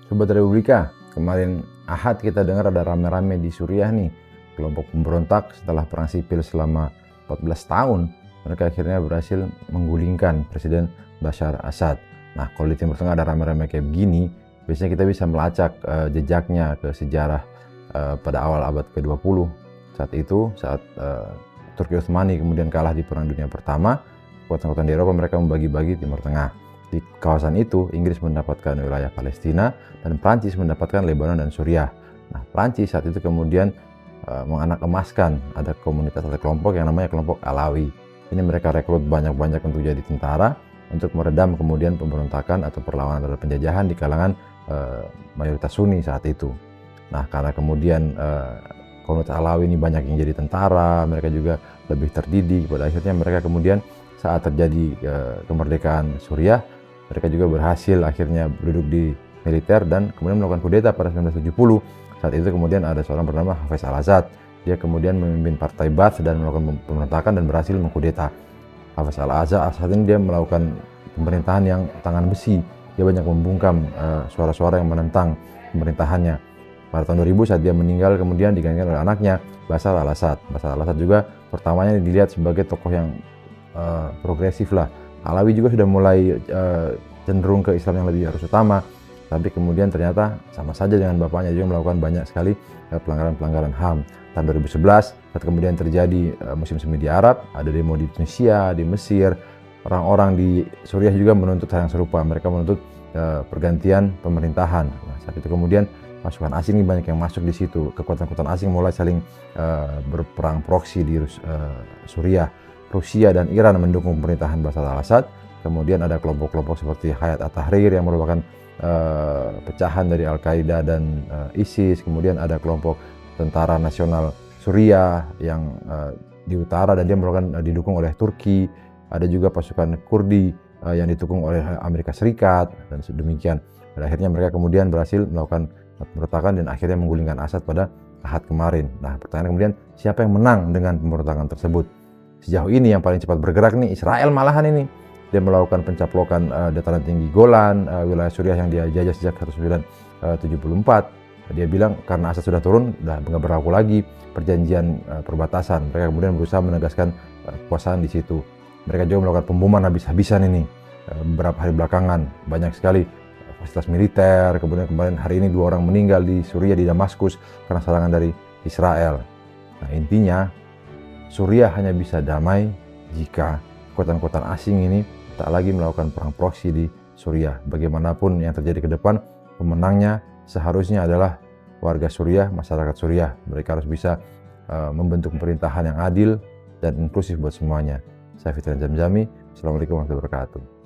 Sobat Republika, kemarin Ahad kita dengar ada rame-rame di Suriah nih, kelompok pemberontak setelah perang sipil selama 14 tahun, mereka akhirnya berhasil menggulingkan Presiden Bashar Assad. Nah, kalau di Timur Tengah ada rame-rame kayak begini, biasanya kita bisa melacak jejaknya ke sejarah pada awal abad ke-20. Saat Turki Utsmani kemudian kalah di Perang Dunia Pertama, kekuatan-kekuatan di Eropa mereka membagi-bagi Timur Tengah. Di kawasan itu, Inggris mendapatkan wilayah Palestina dan Prancis mendapatkan Lebanon dan Suriah. Nah, Prancis saat itu kemudian menganak-emaskan ada komunitas atau kelompok yang namanya kelompok Alawi. Ini mereka rekrut banyak-banyak untuk jadi tentara untuk meredam kemudian pemberontakan atau perlawanan terhadap penjajahan di kalangan mayoritas Sunni saat itu. Nah, karena kemudian komunitas Alawi ini banyak yang jadi tentara, mereka juga lebih terdidik. Pada akhirnya mereka kemudian saat terjadi kemerdekaan Suriah, mereka juga berhasil akhirnya duduk di militer dan kemudian melakukan kudeta pada 1970. Saat itu kemudian ada seorang bernama Hafez al-Assad. Dia kemudian memimpin partai Ba'ath dan melakukan pemberontakan dan berhasil mengkudeta. Hafez al-Assad saat ini dia melakukan pemerintahan yang tangan besi. Dia banyak membungkam suara-suara yang menentang pemerintahannya. Pada tahun 2000 saat dia meninggal kemudian digantikan oleh anaknya Bashar al-Assad. Bashar al-Assad juga pertamanya dilihat sebagai tokoh yang progresif lah. Alawi juga sudah mulai cenderung ke Islam yang lebih arus utama, tapi kemudian ternyata sama saja dengan bapaknya juga melakukan banyak sekali pelanggaran-pelanggaran HAM. Tahun 2011 saat kemudian terjadi musim semi di Arab, ada demo di Tunisia, di Mesir, orang-orang di Suriah juga menuntut hal yang serupa. Mereka menuntut pergantian pemerintahan. Nah, saat itu kemudian pasukan asing banyak yang masuk di situ. Kekuatan-kekuatan asing mulai saling berperang proksi di Suriah. Rusia dan Iran mendukung pemerintahan Bashar al-Assad. Kemudian ada kelompok-kelompok seperti Hayat at-Tahrir yang merupakan pecahan dari Al-Qaeda dan ISIS. Kemudian ada kelompok Tentara Nasional Suriah yang di utara dan dia merupakan didukung oleh Turki. Ada juga pasukan Kurdi yang didukung oleh Amerika Serikat dan sedemikian. Pada akhirnya mereka kemudian berhasil melakukan pemberontakan dan akhirnya menggulingkan Assad pada Ahad kemarin. Nah, pertanyaan kemudian siapa yang menang dengan pemberontakan tersebut? Sejauh ini yang paling cepat bergerak nih Israel malahan ini. Dia melakukan pencaplokan dataran tinggi Golan, wilayah Suriah yang dia jajah sejak 1974. Dia bilang karena Assad sudah turun, udah nggak berlaku lagi perjanjian perbatasan. Mereka kemudian berusaha menegaskan kekuasaan di situ. Mereka juga melakukan pemboman habis-habisan ini. Beberapa hari belakangan banyak sekali fasilitas militer. Kemudian kemarin hari ini 2 orang meninggal di Suriah di Damaskus karena serangan dari Israel. Nah, intinya Suriah hanya bisa damai jika kekuatan-kekuatan asing ini tak lagi melakukan perang proksi di Suriah. Bagaimanapun yang terjadi ke depan, pemenangnya seharusnya adalah warga Suriah, masyarakat Suriah. Mereka harus bisa membentuk pemerintahan yang adil dan inklusif buat semuanya. Saya Fitran Jamjami. Assalamualaikum warahmatullahi wabarakatuh.